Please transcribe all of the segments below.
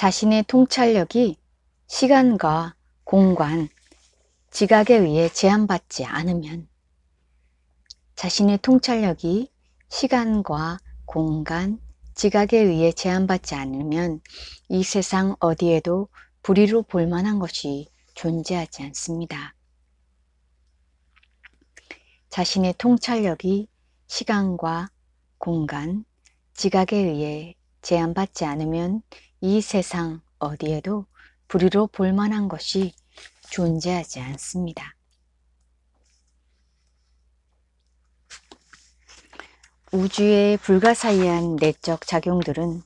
자신의 통찰력이 시간과 공간, 지각에 의해 제한받지 않으면 자신의 통찰력이 시간과 공간, 지각에 의해 제한받지 않으면 이 세상 어디에도 불의로 볼 만한 것이 존재하지 않습니다. 자신의 통찰력이 시간과 공간, 지각에 의해 제한받지 않으면 이 세상 어디에도 불의로 볼 만한 것이 존재하지 않습니다. 우주의 불가사의한 내적 작용들은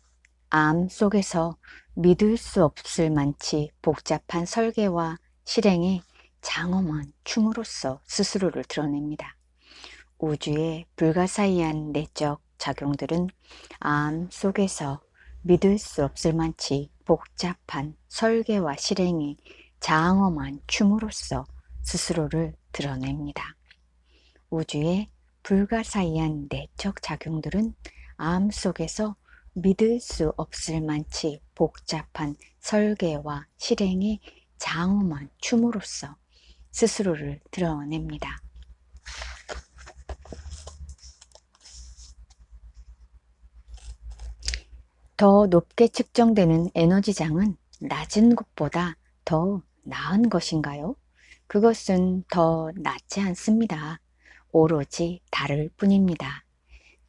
암 속에서 믿을 수 없을 만치 복잡한 설계와 실행에 장엄한 춤으로써 스스로를 드러냅니다. 우주의 불가사의한 내적 작용들은 암 속에서 믿을 수 없을 만치 복잡한 설계와 실행에 장엄한 춤으로써 스스로를 드러냅니다. 우주의 불가사의한 내적 작용들은 암 속에서 믿을 수 없을 만치 복잡한 설계와 실행의 장엄한 춤으로써 스스로를 드러냅니다. 더 높게 측정되는 에너지장은 낮은 곳보다 더 나은 것인가요? 그것은 더 낫지 않습니다. 오로지 다를 뿐입니다.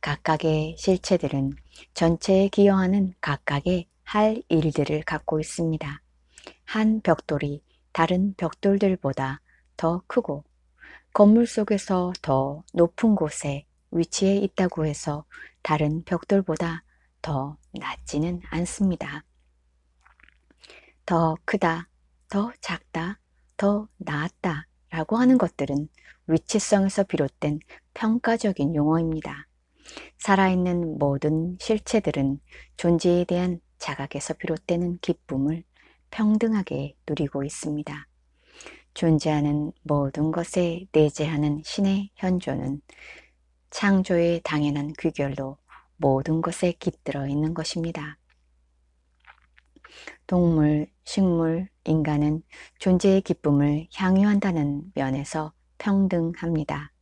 각각의 실체들은 전체에 기여하는 각각의 할 일들을 갖고 있습니다. 한 벽돌이 다른 벽돌들보다 더 크고 건물 속에서 더 높은 곳에 위치해 있다고 해서 다른 벽돌보다 더 낫지는 않습니다. 더 크다, 더 작다, 더 나았다 라고 하는 것들은 위치성에서 비롯된 평가적인 용어입니다. 살아있는 모든 실체들은 존재에 대한 자각에서 비롯되는 기쁨을 평등하게 누리고 있습니다. 존재하는 모든 것에 내재하는 신의 현존은 창조의 당연한 귀결로 모든 것에 깃들어 있는 것입니다. 동물, 식물, 인간은 존재의 기쁨을 향유한다는 면에서 평등합니다.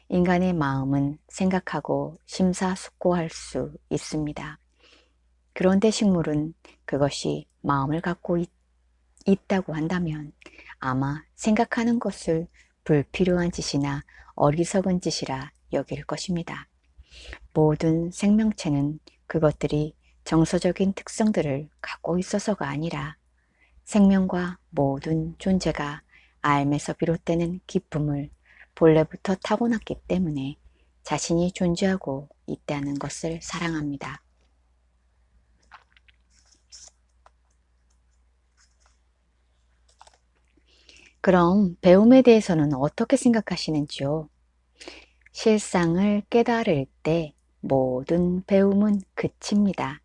인간의 마음은 생각하고 심사숙고할 수 있습니다. 그런데 식물은 그것이 마음을 갖고 있다고 한다면 아마 생각하는 것을 불필요한 짓이나 어리석은 짓이라 여길 것입니다. 모든 생명체는 그것들이 정서적인 특성들을 갖고 있어서가 아니라 생명과 모든 존재가 알면서 비롯되는 기쁨을 본래부터 타고났기 때문에 자신이 존재하고 있다는 것을 사랑합니다. 그럼 배움에 대해서는 어떻게 생각하시는지요? 실상을 깨달을 때 모든 배움은 그칩니다.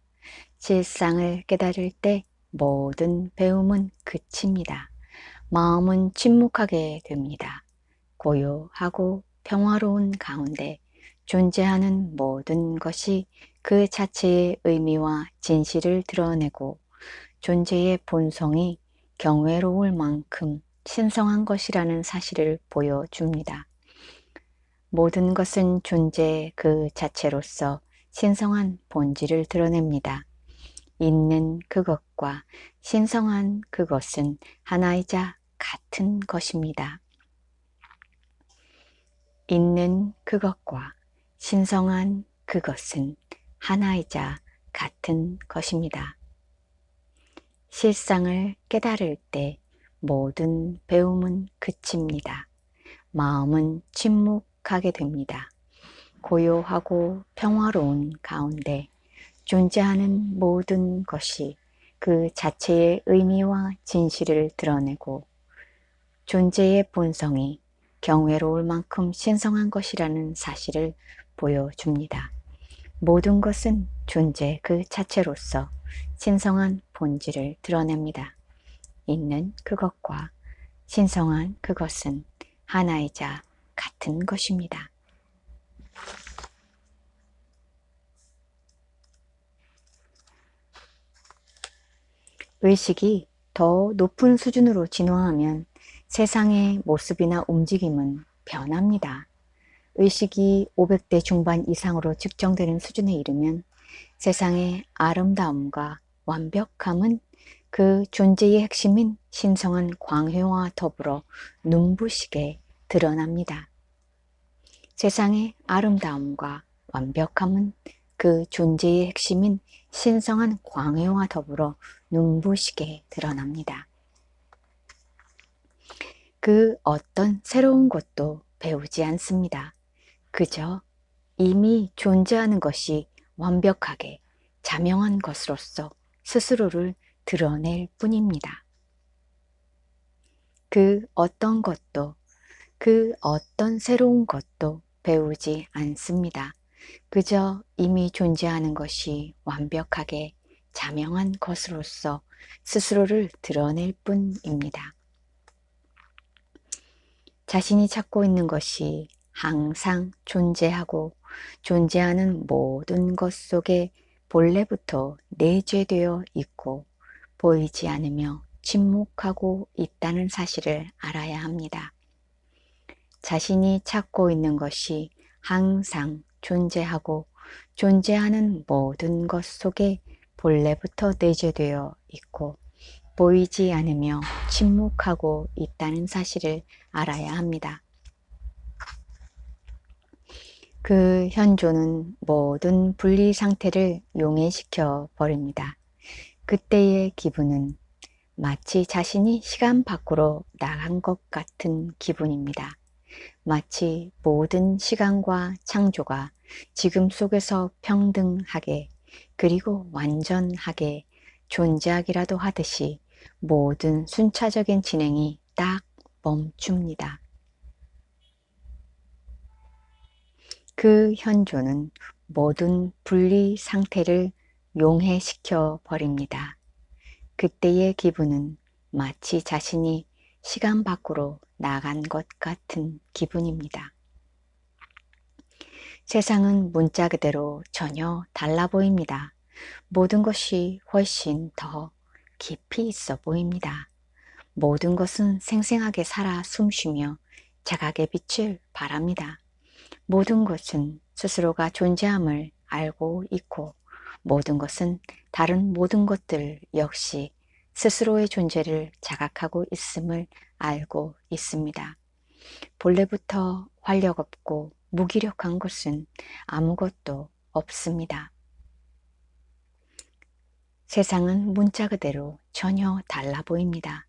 실상을 깨달을 때 모든 배움은 그칩니다. 마음은 침묵하게 됩니다. 고요하고 평화로운 가운데 존재하는 모든 것이 그 자체의 의미와 진실을 드러내고 존재의 본성이 경외로울 만큼 신성한 것이라는 사실을 보여줍니다. 모든 것은 존재 그 자체로서 신성한 본질을 드러냅니다. 있는 그것과 신성한 그것은 하나이자 같은 것입니다. 있는 그것과 신성한 그것은 하나이자 같은 것입니다. 실상을 깨달을 때 모든 배움은 그칩니다. 마음은 침묵하게 됩니다. 고요하고 평화로운 가운데 존재하는 모든 것이 그 자체의 의미와 진실을 드러내고 존재의 본성이 경외로울 만큼 신성한 것이라는 사실을 보여줍니다. 모든 것은 존재 그 자체로서 신성한 본질을 드러냅니다. 있는 그것과 신성한 그것은 하나이자 같은 것입니다. 의식이 더 높은 수준으로 진화하면 세상의 모습이나 움직임은 변합니다. 의식이 500대 중반 이상으로 측정되는 수준에 이르면 세상의 아름다움과 완벽함은 그 존재의 핵심인 신성한 광회와 더불어 눈부시게 드러납니다. 세상의 아름다움과 완벽함은 그 존재의 핵심인 신성한 광회와 더불어 눈부시게 드러납니다. 그 어떤 새로운 것도 배우지 않습니다. 그저 이미 존재하는 것이 완벽하게 자명한 것으로서 스스로를 드러낼 뿐입니다. 그 어떤 것도, 그 어떤 새로운 것도 배우지 않습니다. 그저 이미 존재하는 것이 완벽하게 자명한 것으로서 스스로를 드러낼 뿐입니다. 자신이 찾고 있는 것이 항상 존재하고 존재하는 모든 것 속에 본래부터 내재되어 있고 보이지 않으며 침묵하고 있다는 사실을 알아야 합니다. 자신이 찾고 있는 것이 항상 존재하고 존재하는 모든 것 속에 본래부터 내재되어 있고 보이지 않으며 침묵하고 있다는 사실을 알아야 합니다. 그 현존은 모든 분리 상태를 용해시켜 버립니다. 그때의 기분은 마치 자신이 시간 밖으로 나간 것 같은 기분입니다. 마치 모든 시간과 창조가 지금 속에서 평등하게 그리고 완전하게 존재하기라도 하듯이 모든 순차적인 진행이 딱 멈춥니다. 그 현존은 모든 분리 상태를 용해시켜 버립니다. 그때의 기분은 마치 자신이 시간 밖으로 나간 것 같은 기분입니다. 세상은 문자 그대로 전혀 달라 보입니다. 모든 것이 훨씬 더 깊이 있어 보입니다. 모든 것은 생생하게 살아 숨쉬며 자각의 빛을 발합니다. 모든 것은 스스로가 존재함을 알고 있고 모든 것은 다른 모든 것들 역시 스스로의 존재를 자각하고 있음을 알고 있습니다. 본래부터 활력 없고 무기력한 것은 아무것도 없습니다. 세상은 문자 그대로 전혀 달라 보입니다.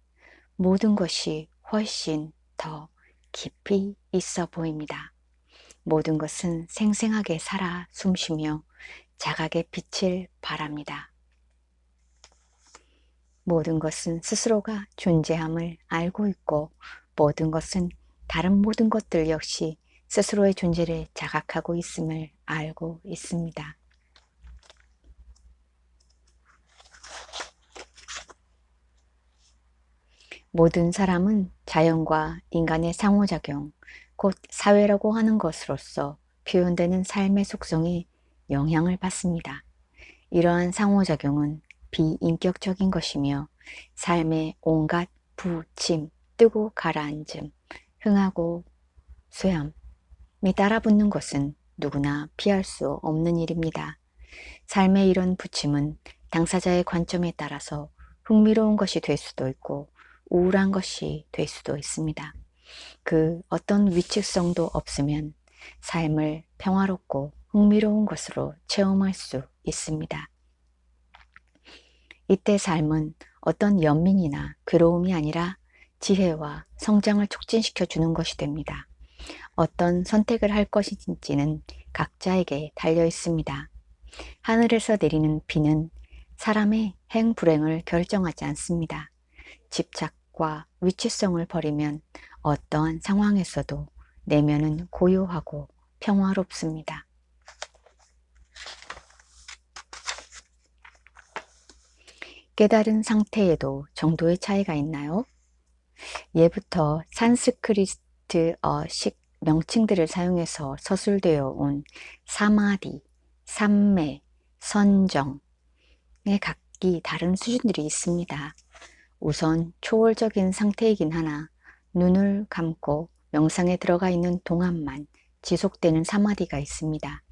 모든 것이 훨씬 더 깊이 있어 보입니다. 모든 것은 생생하게 살아 숨쉬며 자각의 빛을 발합니다. 모든 것은 스스로가 존재함을 알고 있고 모든 것은 다른 모든 것들 역시 스스로의 존재를 자각하고 있음을 알고 있습니다. 모든 사람은 자연과 인간의 상호작용, 곧 사회라고 하는 것으로서 표현되는 삶의 속성에 영향을 받습니다. 이러한 상호작용은 비인격적인 것이며 삶의 온갖 부침, 뜨고 가라앉음, 흥하고 쇠함이 따라붙는 것은 누구나 피할 수 없는 일입니다. 삶의 이런 부침은 당사자의 관점에 따라서 흥미로운 것이 될 수도 있고 우울한 것이 될 수도 있습니다. 그 어떤 위축성도 없으면 삶을 평화롭고 흥미로운 것으로 체험할 수 있습니다. 이때 삶은 어떤 연민이나 괴로움이 아니라 지혜와 성장을 촉진시켜 주는 것이 됩니다. 어떤 선택을 할 것인지는 각자에게 달려 있습니다. 하늘에서 내리는 비는 사람의 행불행을 결정하지 않습니다. 집착과 위치성을 버리면 어떠한 상황에서도 내면은 고요하고 평화롭습니다. 깨달은 상태에도 정도의 차이가 있나요? 예부터 산스크리트어식 명칭들을 사용해서 서술되어 온 사마디, 삼매, 선정의 각기 다른 수준들이 있습니다. 우선 초월적인 상태이긴 하나 눈을 감고 명상에 들어가 있는 동안만 지속되는 사마디가 있습니다.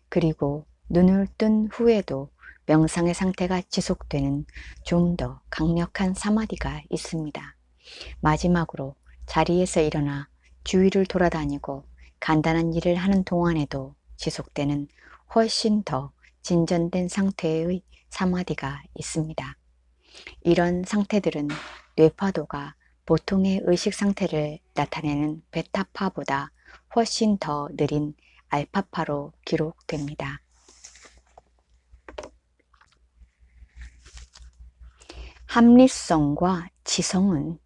그리고 눈을 뜬 후에도 명상의 상태가 지속되는 좀 더 강력한 사마디가 있습니다. 마지막으로 자리에서 일어나 주위를 돌아다니고 간단한 일을 하는 동안에도 지속되는 훨씬 더 진전된 상태의 사마디가 있습니다. 이런 상태들은 뇌파도가 보통의 의식 상태를 나타내는 베타파보다 훨씬 더 느린 알파파로 기록됩니다. 합리성과 지성은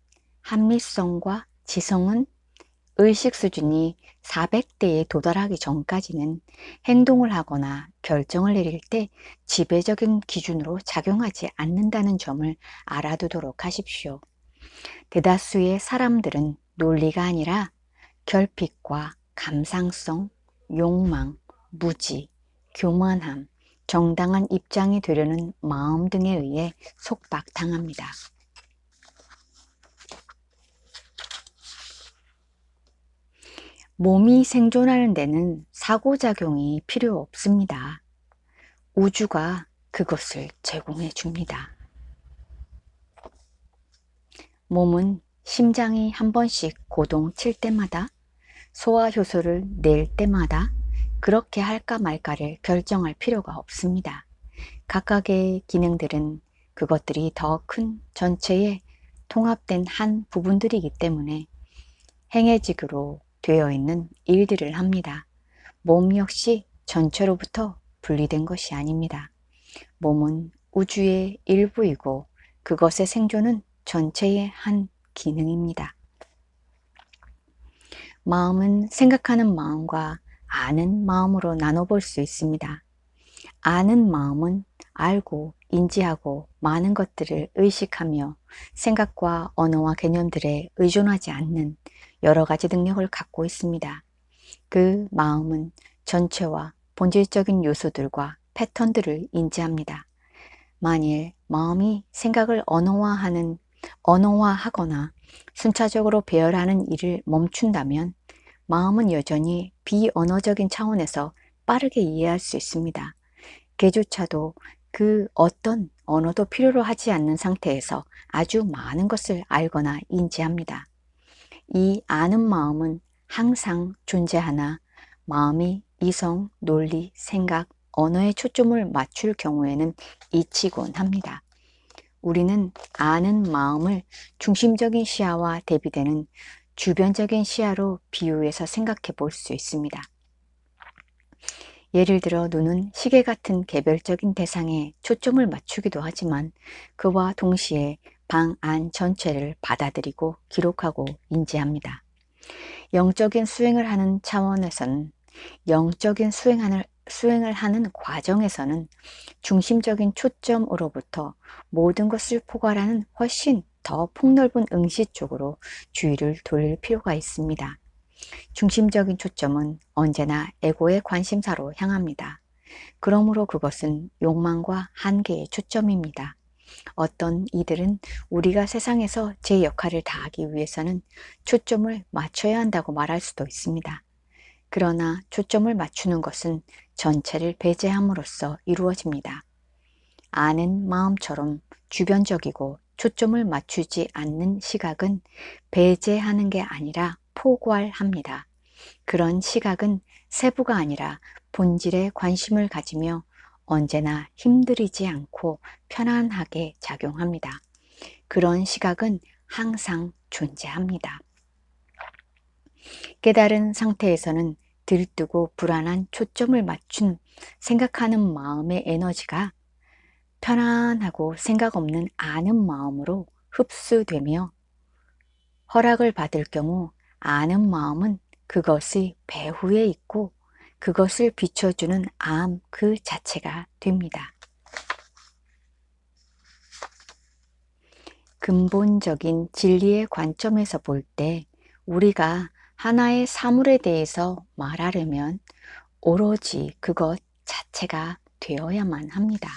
의식 수준이 400대에 도달하기 전까지는 행동을 하거나 결정을 내릴 때 지배적인 기준으로 작용하지 않는다는 점을 알아두도록 하십시오. 대다수의 사람들은 논리가 아니라 결핍과 감상성, 욕망, 무지, 교만함, 정당한 입장이 되려는 마음 등에 의해 속박당합니다. 몸이 생존하는 데는 사고작용이 필요 없습니다. 우주가 그것을 제공해 줍니다. 몸은 심장이 한 번씩 고동 칠 때마다, 소화효소를 낼 때마다 그렇게 할까 말까를 결정할 필요가 없습니다. 각각의 기능들은 그것들이 더 큰 전체에 통합된 한 부분들이기 때문에 행해직으로 되어 있는 일들을 합니다. 몸 역시 전체로부터 분리된 것이 아닙니다. 몸은 우주의 일부이고 그것의 생존은 전체의 한 기능입니다. 마음은 생각하는 마음과 아는 마음으로 나눠볼 수 있습니다. 아는 마음은 알고 인지하고 많은 것들을 의식하며 생각과 언어와 개념들에 의존하지 않는 여러 가지 능력을 갖고 있습니다. 그 마음은 전체와 본질적인 요소들과 패턴들을 인지합니다. 만일 마음이 생각을 언어화하거나 순차적으로 배열하는 일을 멈춘다면 마음은 여전히 비언어적인 차원에서 빠르게 이해할 수 있습니다. 개조차도 그 어떤 언어도 필요로 하지 않는 상태에서 아주 많은 것을 알거나 인지합니다. 이 아는 마음은 항상 존재하나 마음이 이성, 논리, 생각, 언어에 초점을 맞출 경우에는 잊히곤 합니다. 우리는 아는 마음을 중심적인 시야와 대비되는 주변적인 시야로 비유해서 생각해 볼 수 있습니다. 예를 들어 눈은 시계 같은 개별적인 대상에 초점을 맞추기도 하지만 그와 동시에 방 안 전체를 받아들이고 기록하고 인지합니다. 영적인 수행을 하는 차원에서는 영적인 수행을 하는 과정에서는 중심적인 초점으로부터 모든 것을 포괄하는 훨씬 더 폭넓은 응시 쪽으로 주의를 돌릴 필요가 있습니다. 중심적인 초점은 언제나 에고의 관심사로 향합니다. 그러므로 그것은 욕망과 한계의 초점입니다. 어떤 이들은 우리가 세상에서 제 역할을 다하기 위해서는 초점을 맞춰야 한다고 말할 수도 있습니다. 그러나 초점을 맞추는 것은 전체를 배제함으로써 이루어집니다. 아는 마음처럼 주변적이고 초점을 맞추지 않는 시각은 배제하는 게 아니라 포괄합니다. 그런 시각은 세부가 아니라 본질에 관심을 가지며 언제나 힘들이지 않고 편안하게 작용합니다. 그런 시각은 항상 존재합니다. 깨달은 상태에서는 들뜨고 불안한 초점을 맞춘 생각하는 마음의 에너지가 편안하고 생각 없는 아는 마음으로 흡수되며 허락을 받을 경우 아는 마음은 그것의 배후에 있고 그것을 비춰주는 암 그 자체가 됩니다. 근본적인 진리의 관점에서 볼 때 우리가 하나의 사물에 대해서 말하려면 오로지 그것 자체가 되어야만 합니다.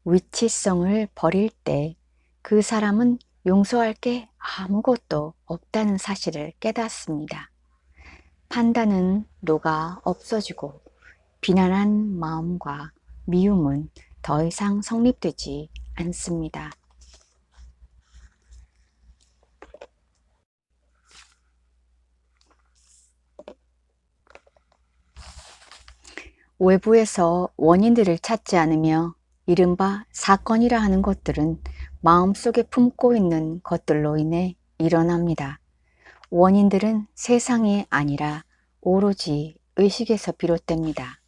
위치성을 버릴 때 그 사람은 용서할 게 아무것도 없다는 사실을 깨닫습니다. 판단은 녹아 없어지고 비난한 마음과 미움은 더 이상 성립되지 않습니다. 외부에서 원인들을 찾지 않으며 이른바 사건이라 하는 것들은 마음속에 품고 있는 것들로 인해 일어납니다. 원인들은 세상이 아니라 오로지 의식에서 비롯됩니다.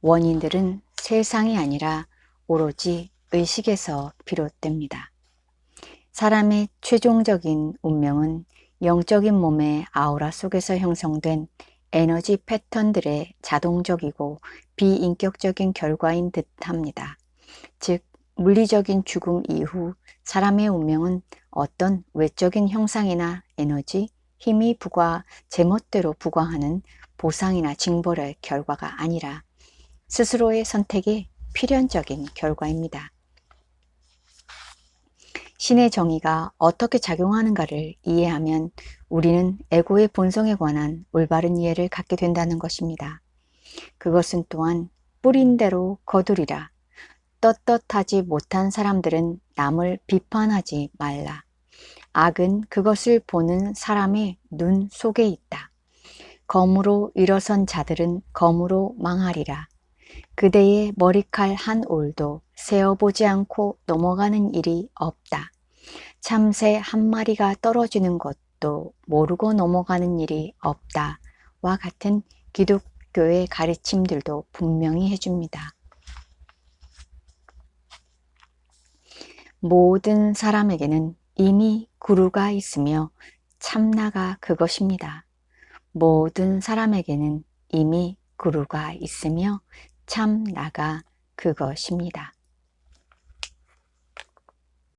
원인들은 세상이 아니라 오로지 의식에서 비롯됩니다. 사람의 최종적인 운명은 영적인 몸의 아우라 속에서 형성된 에너지 패턴들의 자동적이고 비인격적인 결과인 듯합니다. 즉, 물리적인 죽음 이후 사람의 운명은 어떤 외적인 형상이나 에너지, 힘이 제멋대로 부과하는 보상이나 징벌의 결과가 아니라 스스로의 선택의 필연적인 결과입니다. 신의 정의가 어떻게 작용하는가를 이해하면 우리는 에고의 본성에 관한 올바른 이해를 갖게 된다는 것입니다. 그것은 또한 뿌린 대로 거두리라. 떳떳하지 못한 사람들은 남을 비판하지 말라. 악은 그것을 보는 사람의 눈 속에 있다. 검으로 일어선 자들은 검으로 망하리라. 그대의 머리칼 한 올도 세어보지 않고 넘어가는 일이 없다. 참새 한 마리가 떨어지는 것도 모르고 넘어가는 일이 없다. 와 같은 기독교의 가르침들도 분명히 해줍니다. 모든 사람에게는 이미 구루가 있으며 참나가 그것입니다. 모든 사람에게는 이미 구루가 있으며 참나가 그것입니다.